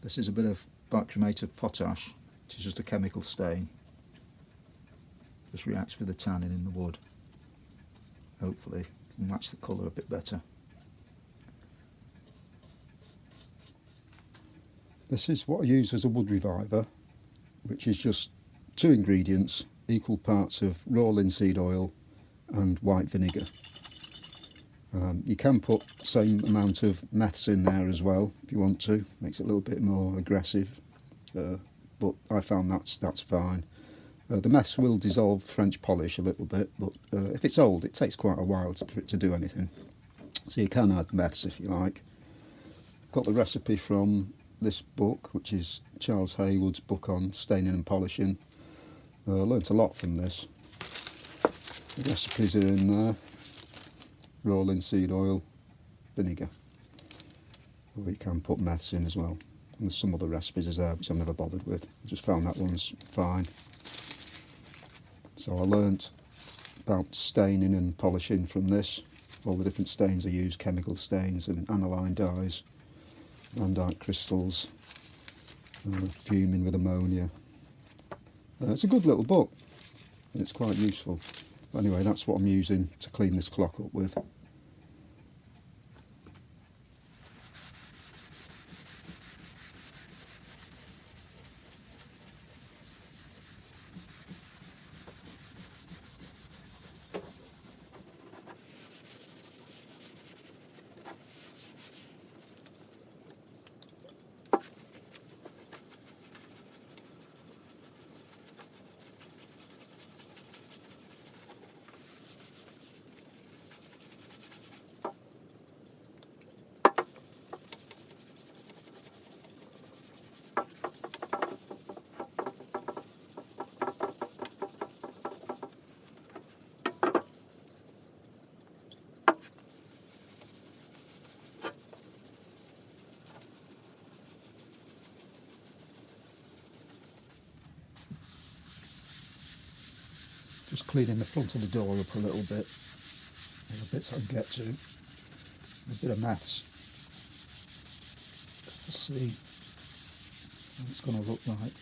This is a bit of bichromate of potash, which is just a chemical stain. Just reacts with the tannin in the wood. Hopefully will match the colour a bit better. This is what I use as a wood reviver, which is just 2 ingredients, equal parts of raw linseed oil and white vinegar. You can put the same amount of meths in there as well if you want to, makes it a little bit more aggressive, but I found that's fine. The meths will dissolve French polish a little bit, but if it's old it takes quite a while for it to do anything, so you can add meths if you like. Got the recipe from this book, which is Charles Haywood's book on staining and polishing. Learnt a lot from this. The recipes are in there. Raw linseed oil, vinegar, or you can put meths in as well. And there's some other recipes as there which I've never bothered with. I just found that one's fine. So I learnt about staining and polishing from this, all the different stains I use, chemical stains and aniline dyes, andite crystals, fuming with ammonia. It's a good little book and it's quite useful. Anyway, that's what I'm using to clean this clock up with. Just cleaning the front of the door up a little bit, all the bits I can get to, a bit of meths, just to see what it's going to look like.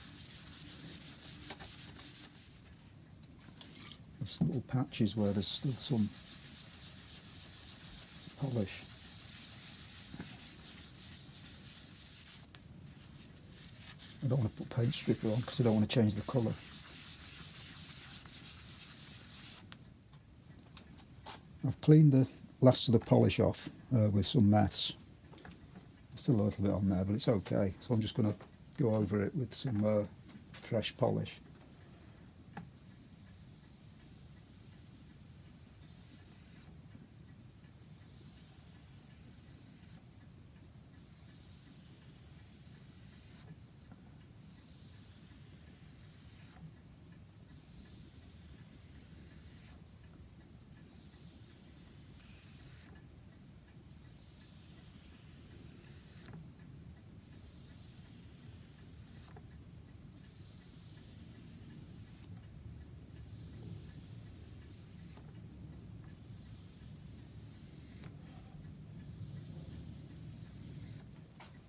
There's little patches where there's still some polish. I don't want to put paint stripper on because I don't want to change the colour. I've cleaned the last of the polish off with some meths. Still a little bit on there, but it's okay. So I'm just going to go over it with some fresh polish.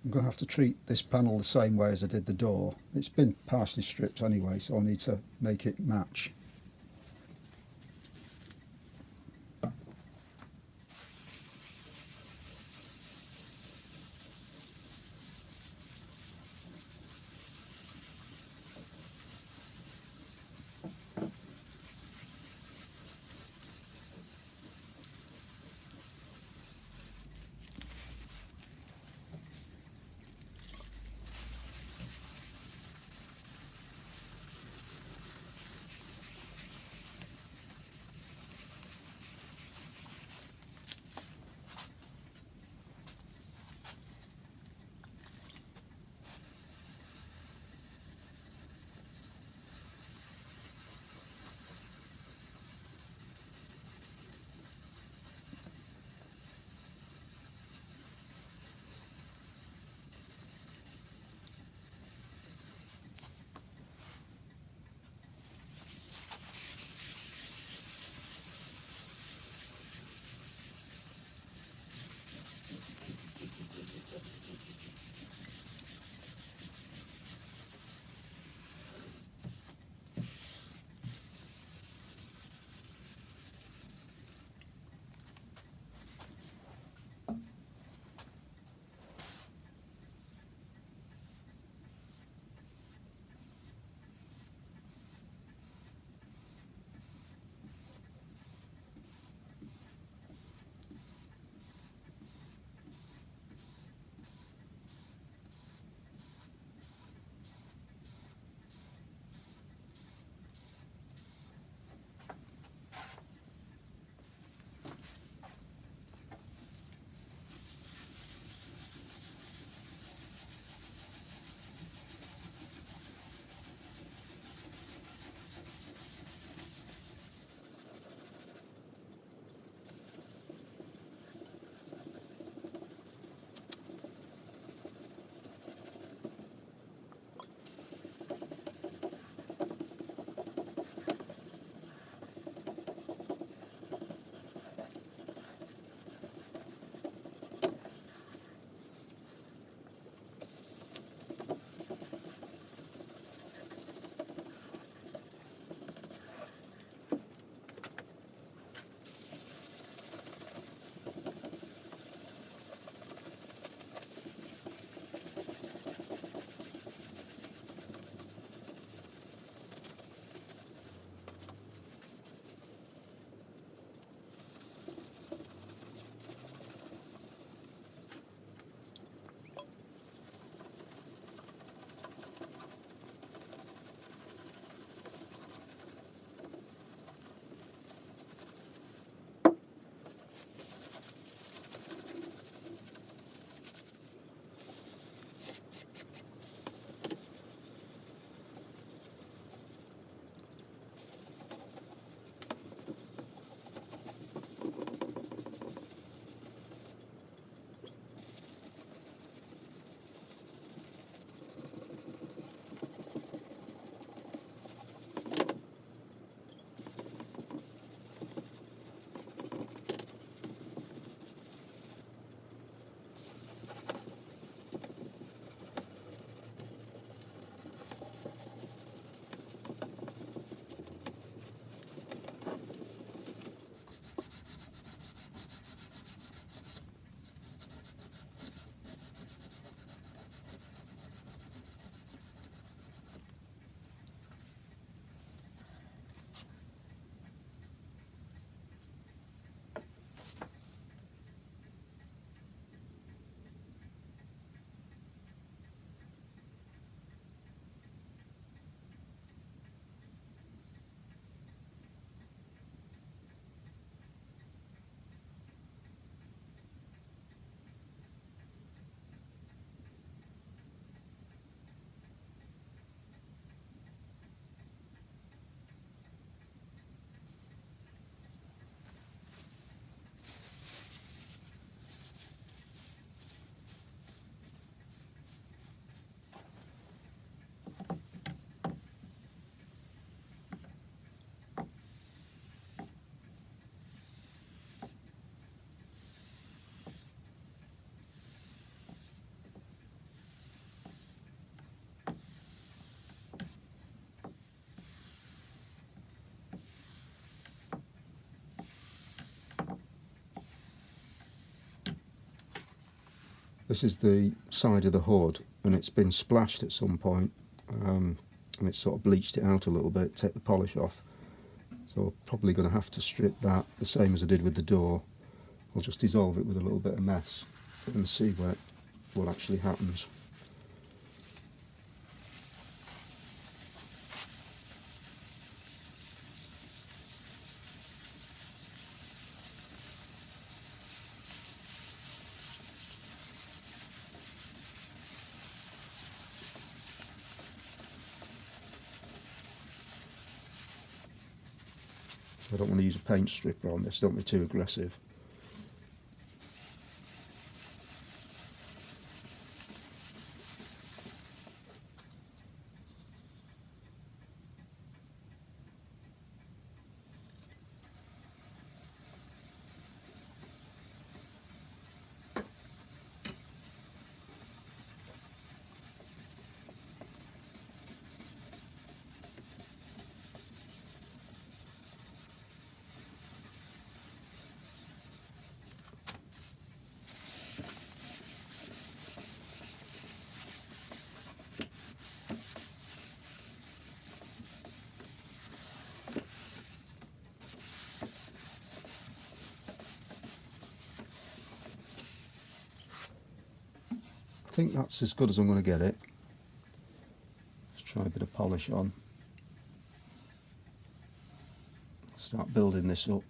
I'm going to have to treat this panel the same way as I did the door. It's been partially stripped anyway, so I'll need to make it match. This is the side of the hood, and it's been splashed at some point, and it's sort of bleached it out a little bit, take the polish off. So I'm probably going to have to strip that the same as I did with the door. I'll just dissolve it with a little bit of mess and see what actually happens. I don't want to use a paint stripper on this, don't be too aggressive. I think that's as good as I'm going to get it. Let's try a bit of polish on. Start building this up.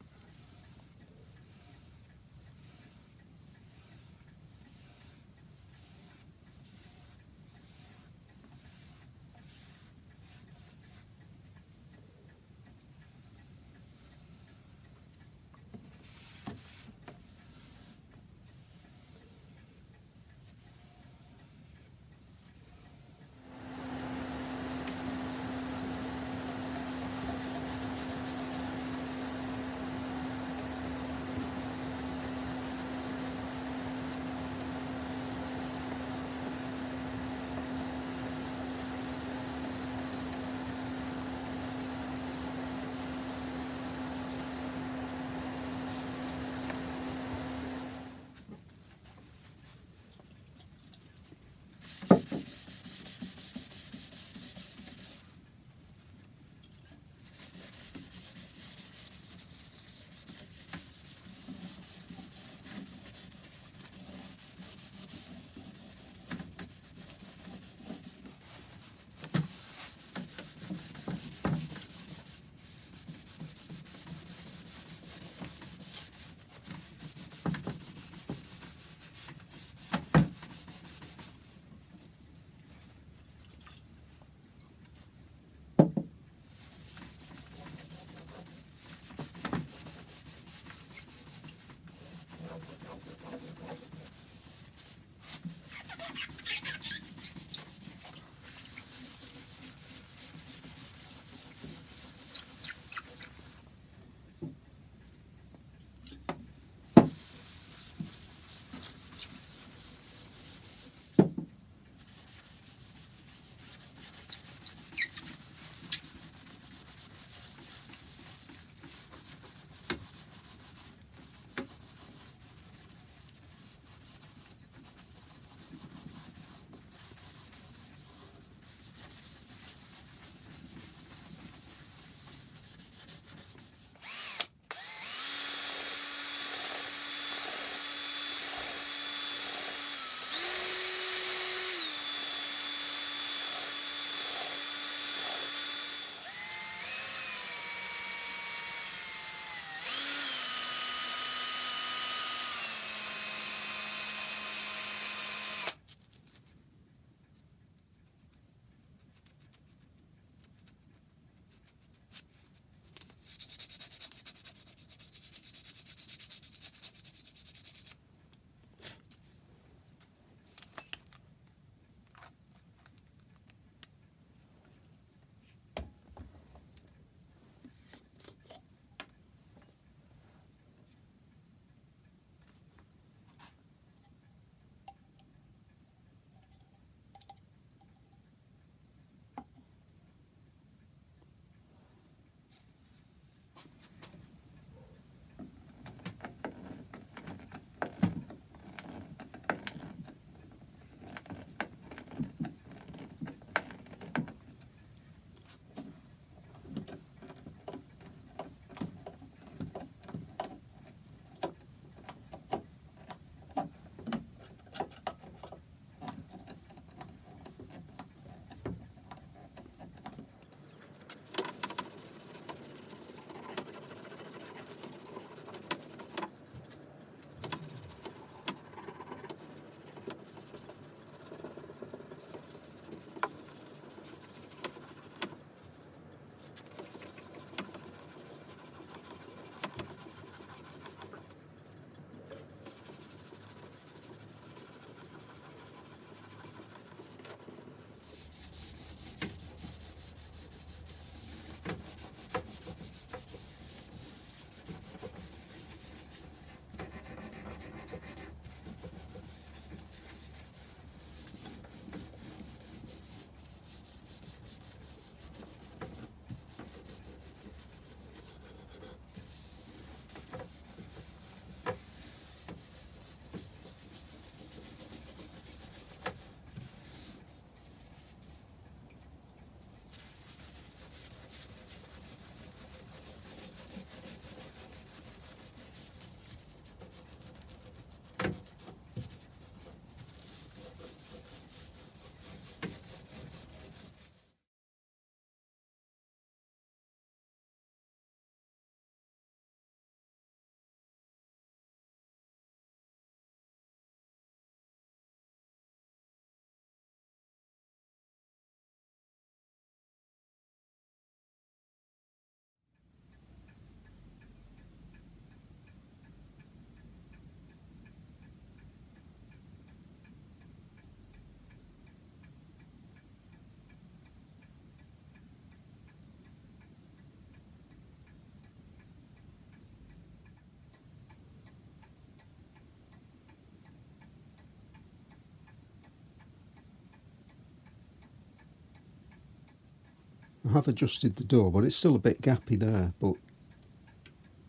I have adjusted the door, but it's still a bit gappy there, but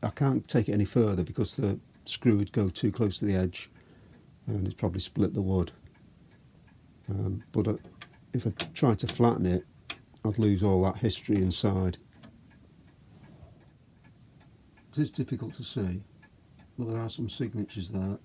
I can't take it any further because the screw would go too close to the edge and it's probably split the wood. But if I tried to flatten it, I'd lose all that history inside. It is difficult to see, but there are some signatures there.